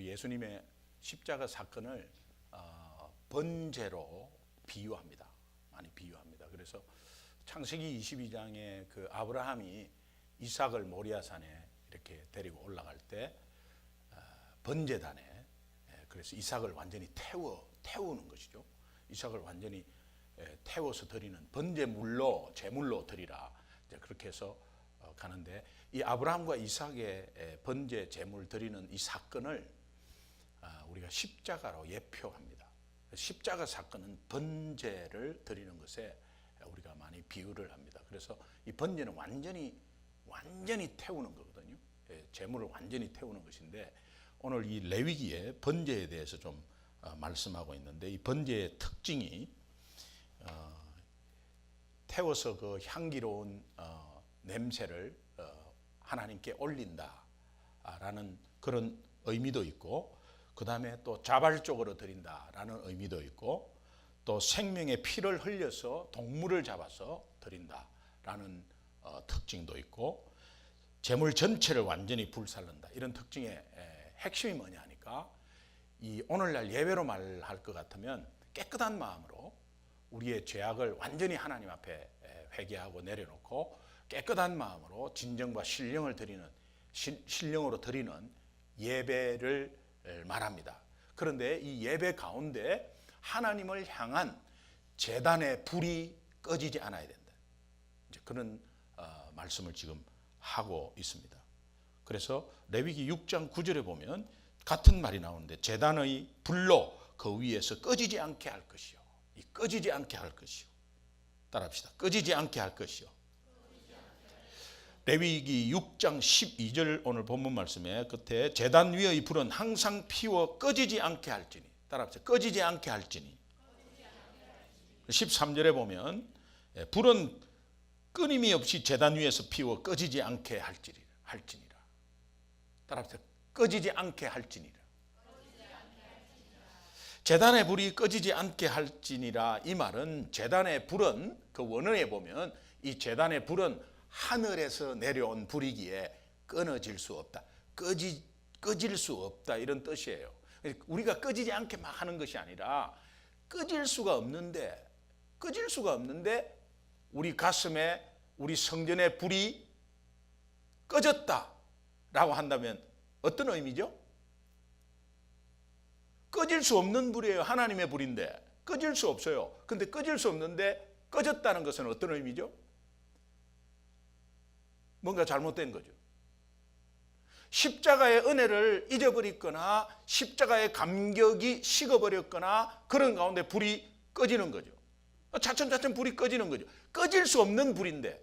우리 예수님의 십자가 사건을 번제로 비유합니다. 많이 비유합니다. 그래서 창세기 22장에 그 아브라함이 이삭을 모리아산에 이렇게 데리고 올라갈 때 번제단에, 그래서 이삭을 완전히 태우는 것이죠. 이삭을 완전히 태워서 드리는 번제물로, 제물로 드리라, 그렇게 해서 가는데, 이 아브라함과 이삭의 번제 제물 드리는 이 사건을 우리가 십자가로 예표합니다. 십자가 사건은 번제를 드리는 것에 우리가 많이 비유를 합니다. 그래서 이 번제는 완전히 태우는 거거든요. 제물을 완전히 태우는 것인데, 오늘 이 레위기의 번제에 대해서 좀 말씀하고 있는데, 이 번제의 특징이 태워서 그 향기로운 냄새를 하나님께 올린다라는 그런 의미도 있고, 그 다음에 또 자발적으로 드린다라는 의미도 있고, 또 생명의 피를 흘려서 동물을 잡아서 드린다라는 특징도 있고, 제물 전체를 완전히 불살른다, 이런 특징의 핵심이 뭐냐 하니까, 이 오늘날 예배로 말할 것 같으면 깨끗한 마음으로 우리의 죄악을 완전히 하나님 앞에 회개하고 내려놓고 깨끗한 마음으로 진정과 신령을 드리는, 신령으로 드리는 예배를 말합니다. 그런데 이 예배 가운데 하나님을 향한 제단의 불이 꺼지지 않아야 된다, 이제 그런 말씀을 지금 하고 있습니다. 그래서 레위기 6장 9절에 보면 같은 말이 나오는데, 제단의 불로 그 위에서 꺼지지 않게 할 것이요. 이 꺼지지 않게 할 것이요. 따라합시다. 꺼지지 않게 할 것이요. 레위기 6장 12절 오늘 본문 말씀에 끝에 제단 위의 불은 항상 피워 꺼지지 않게 할지니, 따라합시다. 꺼지지 않게 할지니. 13절에 보면 불은 끊임이 없이 제단 위에서 피워 꺼지지 않게 할지니라. 따라합시다. 꺼지지 않게 할지니라. 제단의 불이 꺼지지 않게 할지니라, 이 말은 제단의 불은, 그 원어에 보면 이 제단의 불은 하늘에서 내려온 불이기에 끊어질 수 없다, 꺼질 수 없다, 이런 뜻이에요. 우리가 꺼지지 않게 막 하는 것이 아니라 꺼질 수가 없는데 우리 가슴에, 우리 성전의 불이 꺼졌다라고 한다면 어떤 의미죠? 꺼질 수 없는 불이에요. 하나님의 불인데 꺼질 수 없어요. 근데 꺼질 수 없는데 꺼졌다는 것은 어떤 의미죠? 뭔가 잘못된 거죠. 십자가의 은혜를 잊어버렸거나 십자가의 감격이 식어버렸거나 그런 가운데 불이 꺼지는 거죠. 차츰 불이 꺼지는 거죠. 꺼질 수 없는 불인데,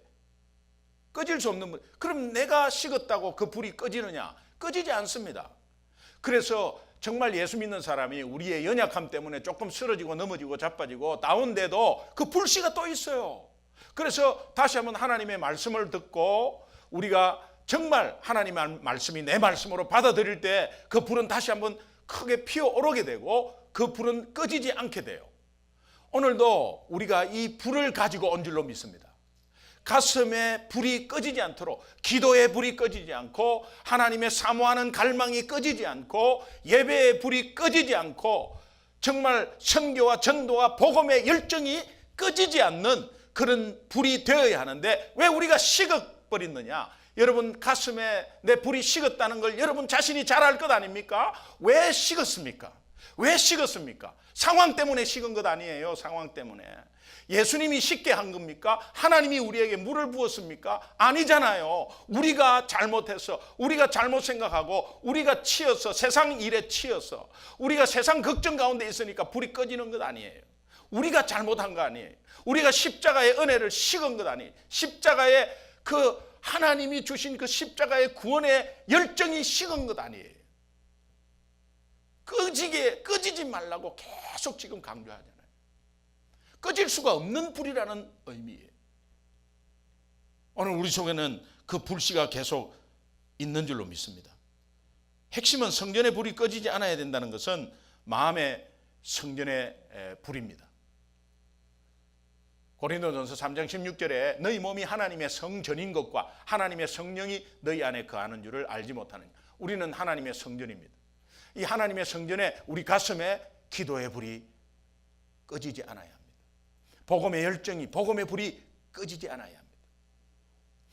꺼질 수 없는 불. 그럼 내가 식었다고 그 불이 꺼지느냐? 꺼지지 않습니다. 그래서 정말 예수 믿는 사람이 우리의 연약함 때문에 조금 쓰러지고 넘어지고 자빠지고 다운돼도 그 불씨가 또 있어요. 그래서 다시 한번 하나님의 말씀을 듣고 우리가 정말 하나님의 말씀이 내 말씀으로 받아들일 때 그 불은 다시 한번 크게 피어오르게 되고 그 불은 꺼지지 않게 돼요. 오늘도 우리가 이 불을 가지고 온 줄로 믿습니다. 가슴에 불이 꺼지지 않도록, 기도의 불이 꺼지지 않고, 하나님의 사모하는 갈망이 꺼지지 않고, 예배의 불이 꺼지지 않고, 정말 선교와 전도와 복음의 열정이 꺼지지 않는 그런 불이 되어야 하는데, 왜 우리가 식어버렸느냐? 여러분 가슴에 내 불이 식었다는 걸 여러분 자신이 잘 알 것 아닙니까? 왜 식었습니까? 상황 때문에 식은 것 아니에요. 상황 때문에. 예수님이 식게 한 겁니까? 하나님이 우리에게 물을 부었습니까? 아니잖아요. 우리가 잘못해서, 우리가 잘못 생각하고, 우리가 치여서, 세상 일에 치여서, 우리가 세상 걱정 가운데 있으니까 불이 꺼지는 것 아니에요. 우리가 잘못한 거 아니에요. 우리가 십자가의 은혜를 식은 것 아니에요. 십자가의 그 하나님이 주신 그 십자가의 구원의 열정이 식은 것 아니에요. 꺼지지 말라고 계속 지금 강조하잖아요. 꺼질 수가 없는 불이라는 의미예요. 오늘 우리 속에는 그 불씨가 계속 있는 줄로 믿습니다. 핵심은 성전의 불이 꺼지지 않아야 된다는 것은 마음의 성전의 불입니다. 고린도전서 3장 16절에 너희 몸이 하나님의 성전인 것과 하나님의 성령이 너희 안에 거하는 줄을 알지 못하느냐. 우리는 하나님의 성전입니다. 이 하나님의 성전에 우리 가슴에 기도의 불이 꺼지지 않아야 합니다. 복음의 열정이, 복음의 불이 꺼지지 않아야 합니다.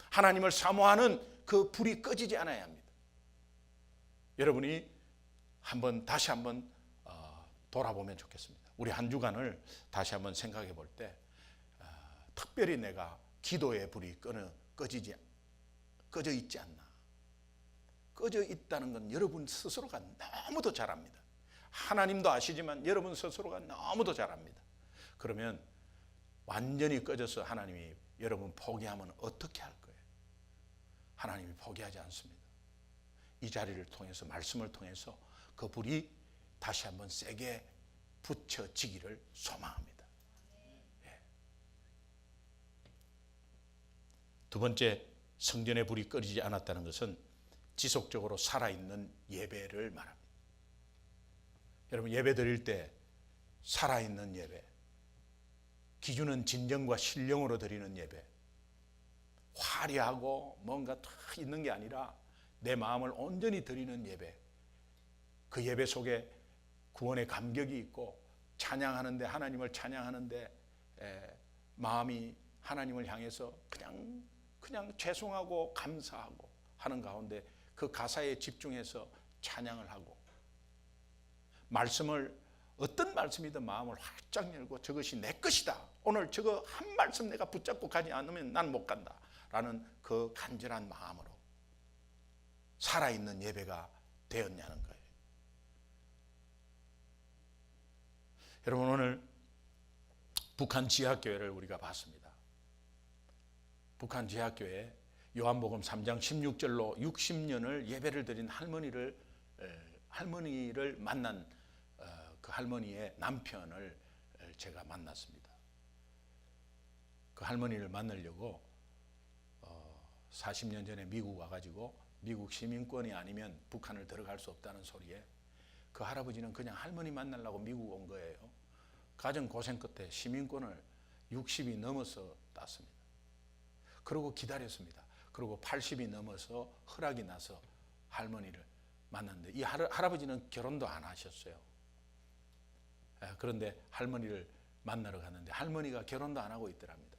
하나님을 사모하는 그 불이 꺼지지 않아야 합니다. 여러분이 다시 한번 돌아보면 좋겠습니다. 우리 한 주간을 다시 한번 생각해 볼 때 특별히 내가 기도의 불이 꺼져 있지 않나. 꺼져 있다는 건 여러분 스스로가 너무도 잘 압니다. 하나님도 아시지만 여러분 스스로가 너무도 잘 압니다. 그러면 완전히 꺼져서 하나님이 여러분 포기하면 어떻게 할 거예요? 하나님이 포기하지 않습니다. 이 자리를 통해서, 말씀을 통해서 그 불이 다시 한번 세게 붙여지기를 소망합니다. 예. 두 번째, 성전의 불이 꺼지지 않았다는 것은 지속적으로 살아있는 예배를 말합니다. 여러분, 예배 드릴 때 살아있는 예배, 기준은 진정과 신령으로 드리는 예배, 화려하고 뭔가 다 있는 게 아니라 내 마음을 온전히 드리는 예배, 그 예배 속에 구원의 감격이 있고 찬양하는데, 하나님을 찬양하는데 마음이 하나님을 향해서 그냥 죄송하고 감사하고 하는 가운데 그 가사에 집중해서 찬양을 하고, 말씀을 어떤 말씀이든 마음을 활짝 열고 저것이 내 것이다, 오늘 저거 한 말씀 내가 붙잡고 가지 않으면 난 못 간다 라는 그 간절한 마음으로 살아있는 예배가 되었냐는 거예요. 여러분, 오늘 북한 지하교회를 우리가 봤습니다. 북한 지하교회 요한복음 3장 16절로 60년을 예배를 드린 할머니를 만난 그 할머니의 남편을 제가 만났습니다. 그 할머니를 만나려고 40년 전에 미국 와가지고 미국 시민권이 아니면 북한을 들어갈 수 없다는 소리에 그 할아버지는 그냥 할머니 만나려고 미국 온 거예요. 가정 고생 끝에 시민권을 60이 넘어서 땄습니다. 그리고 기다렸습니다. 그리고 80이 넘어서 허락이 나서 할머니를 만났는데, 이 할아버지는 결혼도 안 하셨어요. 그런데 할머니를 만나러 갔는데 할머니가 결혼도 안 하고 있더랍니다.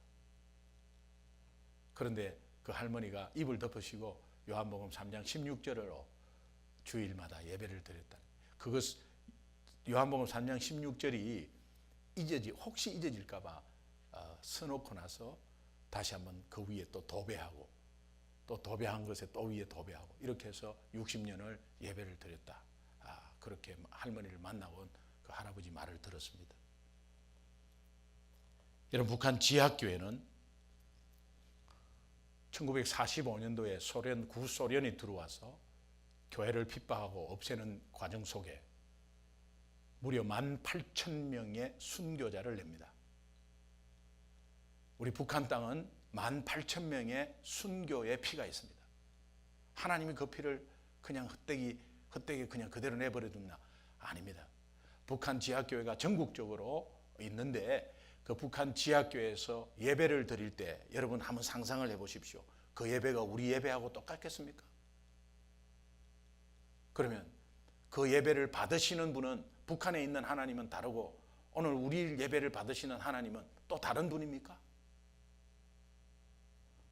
그런데 그 할머니가 입을 덮으시고 요한복음 3장 16절로 주일마다 예배를 드렸다. 그것 요한복음 3장 16절이 혹시 잊어질까 봐 써놓고 나서 다시 한번 그 위에 또 도배하고, 또 도배한 것에 또 위에 도배하고, 이렇게 해서 60년을 예배를 드렸다. 그렇게 할머니를 만나고 온 그 할아버지 말을 들었습니다. 여러분, 북한 지하교회는 1945년도에 구소련이 들어와서 교회를 핍박하고 없애는 과정 속에 무려 18,000명의 순교자를 냅니다. 우리 북한 땅은 18,000명의 순교의 피가 있습니다. 하나님이 그 피를 그냥 헛되게 그냥 그대로 내버려 둔다? 아닙니다. 북한 지하교회가 전국적으로 있는데 그 북한 지하교회에서 예배를 드릴 때 여러분 한번 상상을 해보십시오. 그 예배가 우리 예배하고 똑같겠습니까? 그러면 그 예배를 받으시는 분은, 북한에 있는 하나님은 다르고 오늘 우리 예배를 받으시는 하나님은 또 다른 분입니까?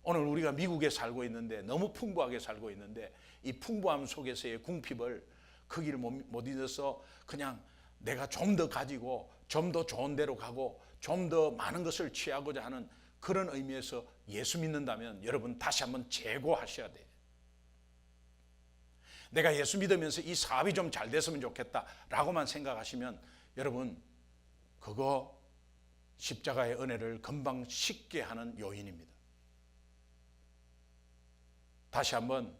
오늘 우리가 미국에 살고 있는데, 너무 풍부하게 살고 있는데, 이 풍부함 속에서의 궁핍을 거기를 못 잊어서 그냥 내가 좀 더 가지고 좀 더 좋은 데로 가고 좀 더 많은 것을 취하고자 하는 그런 의미에서 예수 믿는다면 여러분 다시 한번 재고하셔야 돼요. 내가 예수 믿으면서 이 사업이 좀 잘 됐으면 좋겠다라고만 생각하시면 여러분 그거 십자가의 은혜를 금방 쉽게 하는 요인입니다. 다시 한번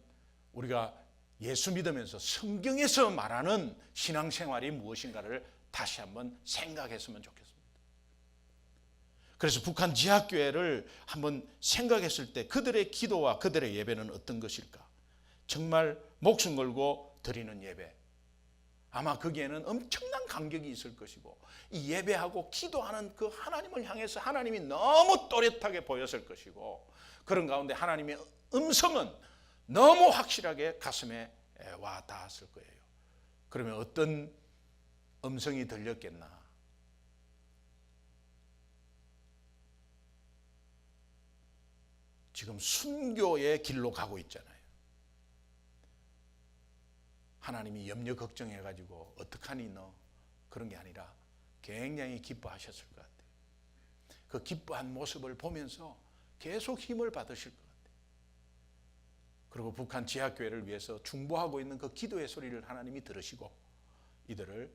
우리가 예수 믿으면서 성경에서 말하는 신앙생활이 무엇인가를 다시 한번 생각했으면 좋겠습니다. 그래서 북한 지하교회를 한번 생각했을 때 그들의 기도와 그들의 예배는 어떤 것일까? 정말 목숨 걸고 드리는 예배, 아마 거기에는 엄청난 감격이 있을 것이고, 이 예배하고 기도하는 그 하나님을 향해서 하나님이 너무 또렷하게 보였을 것이고, 그런 가운데 하나님의 음성은 너무 확실하게 가슴에 와 닿았을 거예요. 그러면 어떤 음성이 들렸겠나? 지금 순교의 길로 가고 있잖아요. 하나님이 염려 걱정해가지고 어떡하니 너? 그런 게 아니라 굉장히 기뻐하셨을 것 같아요. 그 기뻐한 모습을 보면서 계속 힘을 받으실 것 같아요. 그리고 북한 지하교회를 위해서 중보하고 있는 그 기도의 소리를 하나님이 들으시고 이들을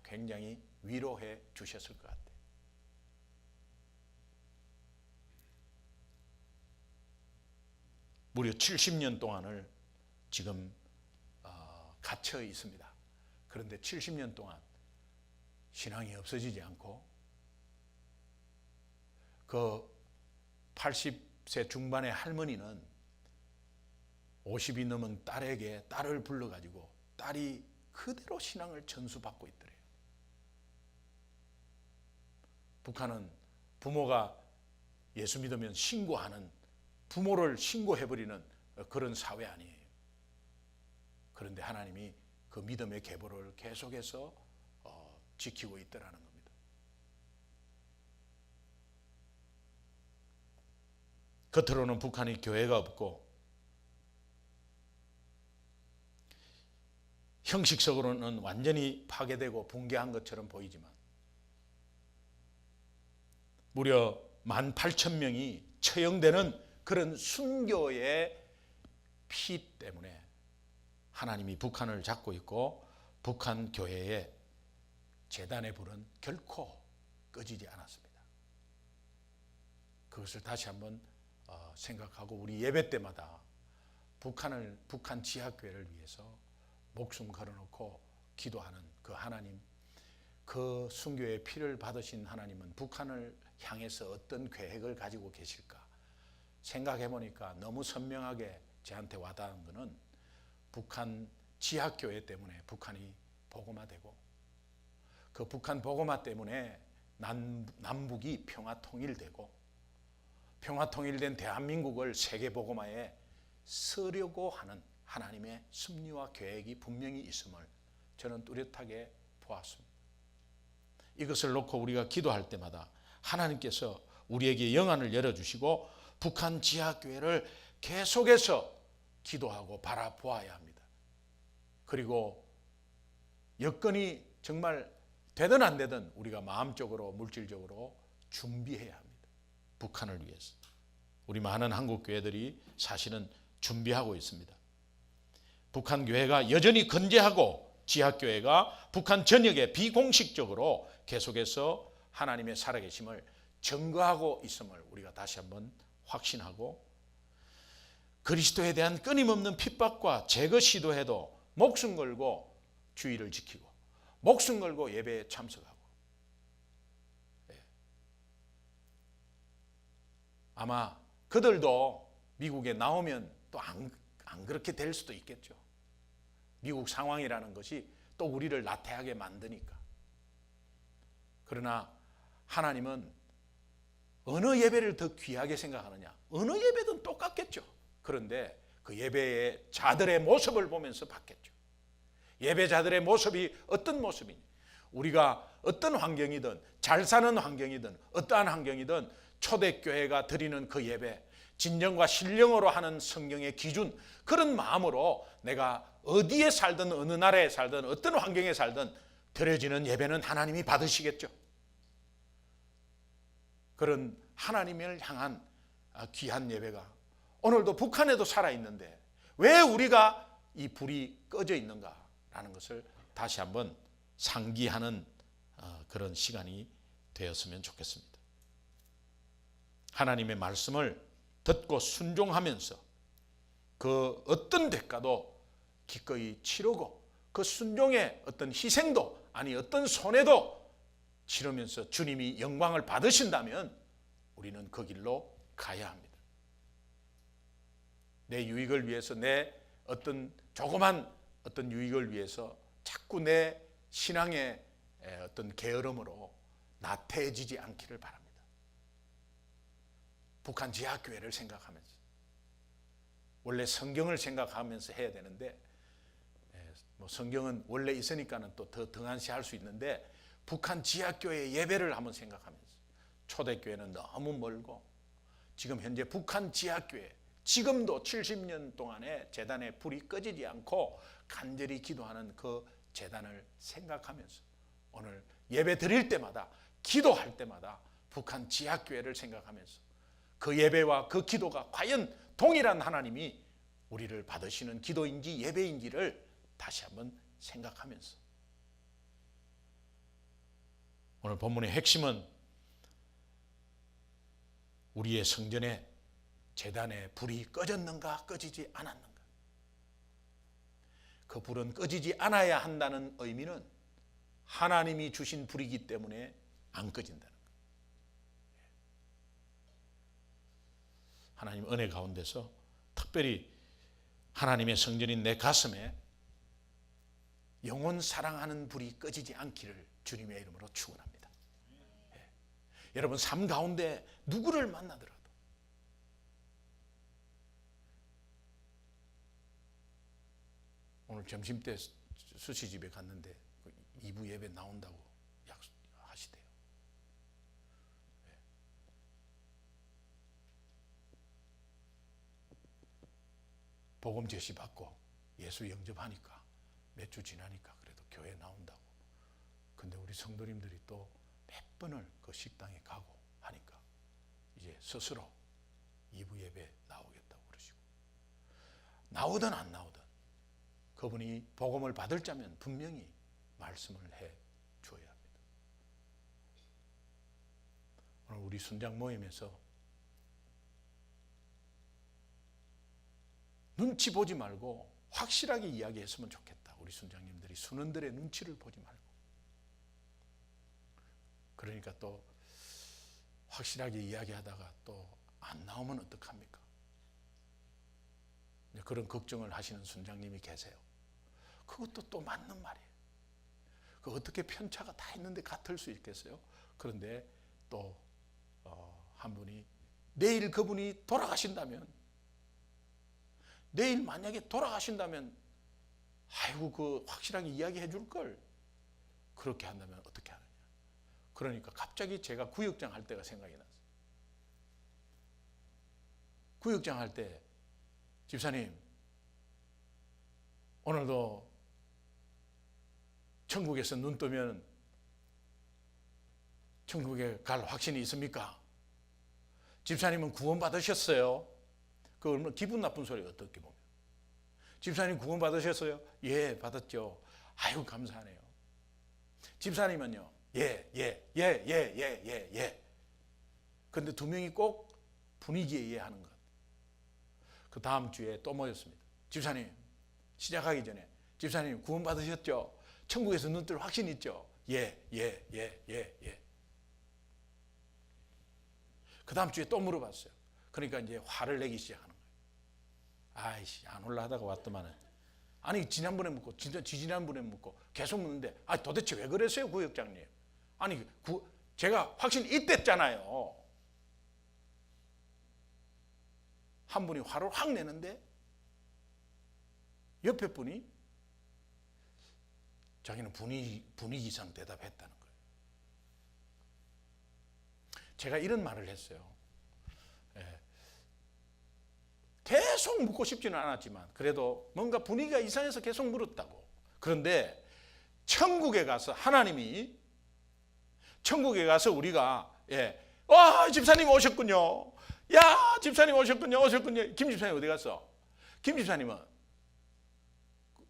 굉장히 위로해 주셨을 것 같아요. 무려 70년 동안을 지금 갇혀 있습니다. 그런데 70년 동안 신앙이 없어지지 않고 그 80세 중반의 할머니는 50이 넘은 딸에게 딸을 불러가지고 딸이 그대로 신앙을 전수받고 있더래요. 북한은 부모가 예수 믿으면 신고하는, 부모를 신고해버리는 그런 사회 아니에요. 그런데 하나님이 그 믿음의 계보를 계속해서 지키고 있더라는 겁니다. 겉으로는 북한이 교회가 없고 형식적으로는 완전히 파괴되고 붕괴한 것처럼 보이지만 무려 18,000명이 처형되는 그런 순교의 피 때문에 하나님이 북한을 잡고 있고 북한 교회의 제단의 불은 결코 꺼지지 않았습니다. 그것을 다시 한번 생각하고 우리 예배 때마다 북한 지하교회를 위해서 목숨 걸어놓고 기도하는 그 하나님, 그 순교의 피를 받으신 하나님은 북한을 향해서 어떤 계획을 가지고 계실까 생각해 보니까 너무 선명하게 저한테 와닿은 것은 북한 지하교회 때문에 북한이 복음화되고 그 북한 복음화 때문에 남북이 평화 통일되고 평화 통일된 대한민국을 세계 복음화에 서려고 하는 하나님의 섭리와 계획이 분명히 있음을 저는 뚜렷하게 보았습니다. 이것을 놓고 우리가 기도할 때마다 하나님께서 우리에게 영안을 열어주시고 북한 지하교회를 계속해서 기도하고 바라보아야 합니다. 그리고 여건이 정말 되든 안 되든 우리가 마음적으로 물질적으로 준비해야 합니다. 북한을 위해서. 우리 많은 한국 교회들이 사실은 준비하고 있습니다. 북한 교회가 여전히 건재하고 지하교회가 북한 전역에 비공식적으로 계속해서 하나님의 살아계심을 증거하고 있음을 우리가 다시 한번 확신하고 그리스도에 대한 끊임없는 핍박과 제거 시도해도 목숨 걸고 주의를 지키고 목숨 걸고 예배에 참석하고 아마 그들도 미국에 나오면 또 안 그렇게 될 수도 있겠죠. 미국 상황이라는 것이 또 우리를 나태하게 만드니까. 그러나 하나님은 어느 예배를 더 귀하게 생각하느냐? 어느 예배든 똑같겠죠. 그런데 그 예배의 자들의 모습을 보면서 받겠죠. 예배자들의 모습이 어떤 모습이냐? 우리가 어떤 환경이든 잘 사는 환경이든 어떠한 환경이든 초대교회가 드리는 그 예배, 진정과 신령으로 하는 성경의 기준, 그런 마음으로 내가 어디에 살든 어느 나라에 살든 어떤 환경에 살든 드려지는 예배는 하나님이 받으시겠죠. 그런 하나님을 향한 귀한 예배가 오늘도 북한에도 살아있는데 왜 우리가 이 불이 꺼져 있는가라는 것을 다시 한번 상기하는 그런 시간이 되었으면 좋겠습니다. 하나님의 말씀을 듣고 순종하면서 그 어떤 대가도 기꺼이 치르고 그 순종의 어떤 희생도 아니 어떤 손해도 치르면서 주님이 영광을 받으신다면 우리는 그 길로 가야 합니다. 내 유익을 위해서 내 어떤 조그만 어떤 유익을 위해서 자꾸 내 신앙의 어떤 게으름으로 나태해지지 않기를 바랍니다. 북한 지하교회를 생각하면서 원래 성경을 생각하면서 해야 되는데 뭐 성경은 원래 있으니까는 또 더 등한시할 수 있는데 북한 지하교회 예배를 한번 생각하면서 초대교회는 너무 멀고 지금 현재 북한 지하교회 지금도 70년 동안에 제단에 불이 꺼지지 않고 간절히 기도하는 그 제단을 생각하면서 오늘 예배 드릴 때마다 기도할 때마다 북한 지하교회를 생각하면서 그 예배와 그 기도가 과연 동일한 하나님이 우리를 받으시는 기도인지 예배인지를 다시 한번 생각하면서 오늘 본문의 핵심은 우리의 성전에 제단에 불이 꺼졌는가 꺼지지 않았는가. 그 불은 꺼지지 않아야 한다는 의미는 하나님이 주신 불이기 때문에 안 꺼진다는 거예요. 하나님 은혜 가운데서 특별히 하나님의 성전인 내 가슴에 영원 사랑하는 불이 꺼지지 않기를 주님의 이름으로 축원합니다. 여러분 삶 가운데 누구를 만나더라도 오늘 점심때 수시집에 갔는데 2부 예배 나온다고 약속하시대요. 복음 제시 받고 예수 영접하니까 몇 주 지나니까 그래도 교회 나온다고. 근데 우리 성도님들이 또 몇 번을 그 식당에 가고 하니까 이제 스스로 2부 예배 나오겠다고 그러시고, 나오든 안 나오든 그분이 복음을 받을 자면 분명히 말씀을 해 줘야 합니다. 오늘 우리 순장 모임에서 눈치 보지 말고 확실하게 이야기했으면 좋겠다. 우리 순장님들이 순원들의 눈치를 보지 말고. 그러니까 또 확실하게 이야기하다가 또 안 나오면 어떡합니까? 그런 걱정을 하시는 순장님이 계세요. 그것도 또 맞는 말이에요. 그 어떻게 편차가 다 있는데 같을 수 있겠어요? 그런데 또 한 분이 내일 그분이 돌아가신다면, 내일 만약에 돌아가신다면 아이고 그 확실하게 이야기해 줄 걸. 그렇게 한다면 어떻게 하느냐. 그러니까 갑자기 제가 구역장 할 때가 생각이 났어요. 구역장 할 때 집사님 오늘도 천국에서 눈 뜨면 천국에 갈 확신이 있습니까? 집사님은 구원 받으셨어요? 그 얼마나 기분 나쁜 소리예요, 어떻게 보면. 집사님 구원 받으셨어요? 예, 받았죠. 아이고 감사하네요. 집사님은요? 예. 근데 두 명이 꼭 분위기에 의하는 것. 그 다음 주에 또 모였습니다. 집사님 시작하기 전에 집사님 구원 받으셨죠? 천국에서 눈 뜰 확신 있죠? 예. 그 다음 주에 또 물어봤어요. 그러니까 이제 화를 내기 시작하는 거예요. 아이씨 안 올라 하다가 왔더만은. 아니 지난번에 묻고 지난번에 묻고 계속 묻는데 도대체 왜 그랬어요 구역장님? 아니 제가 확신 있댔잖아요. 한 분이 화를 확 내는데 옆에 분이 자기는 분위기상 대답했다는 거예요. 제가 이런 말을 했어요. 계속 묻고 싶지는 않았지만 그래도 뭔가 분위기가 이상해서 계속 물었다고. 그런데 천국에 가서 하나님이 천국에 가서 우리가 와 집사님 오셨군요. 야 집사님 오셨군요. 김 집사님 어디 갔어? 김 집사님은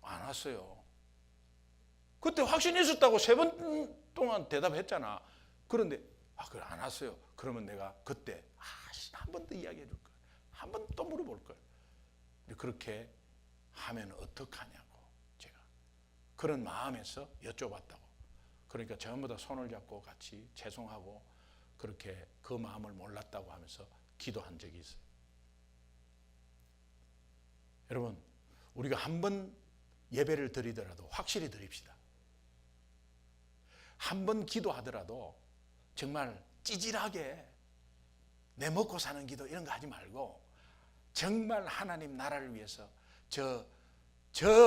안 왔어요. 그때 확신이 있었다고 3번 동안 대답했잖아. 그런데 그래 안 왔어요. 그러면 내가 그때 한 번 더 이야기해 줄 거야. 한 번 또 물어볼 걸. 그렇게 하면 어떡하냐고 제가 그런 마음에서 여쭤봤다고. 그러니까 전부 다 손을 잡고 같이 죄송하고 그렇게 그 마음을 몰랐다고 하면서 기도한 적이 있어요. 여러분 우리가 한 번 예배를 드리더라도 확실히 드립시다. 한 번 기도하더라도 정말 찌질하게 내 먹고 사는 기도 이런 거 하지 말고 정말 하나님 나라를 위해서 저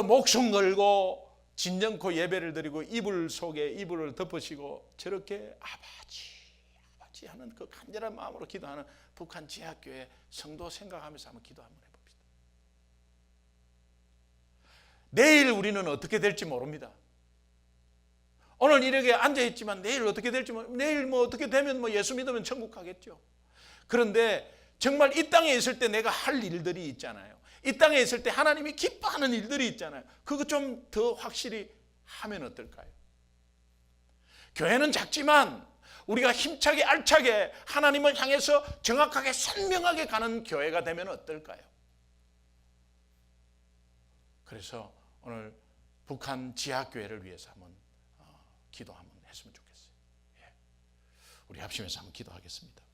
목숨 걸고 진정코 예배를 드리고 이불 속에 이불을 덮으시고 저렇게 아버지 하는 그 간절한 마음으로 기도하는 북한 지하교회 성도 생각하면서 한번 기도 한번 해봅시다. 내일 우리는 어떻게 될지 모릅니다. 오늘 이렇게 앉아있지만 내일 어떻게 될지 내일 뭐 어떻게 되면 뭐 예수 믿으면 천국 가겠죠. 그런데 정말 이 땅에 있을 때 내가 할 일들이 있잖아요. 이 땅에 있을 때 하나님이 기뻐하는 일들이 있잖아요. 그거 좀 더 확실히 하면 어떨까요? 교회는 작지만 우리가 힘차게 알차게 하나님을 향해서 정확하게 선명하게 가는 교회가 되면 어떨까요? 그래서 오늘 북한 지하교회를 위해서 한번 기도 한번 했으면 좋겠어요. 우리 합심해서 한번 기도하겠습니다.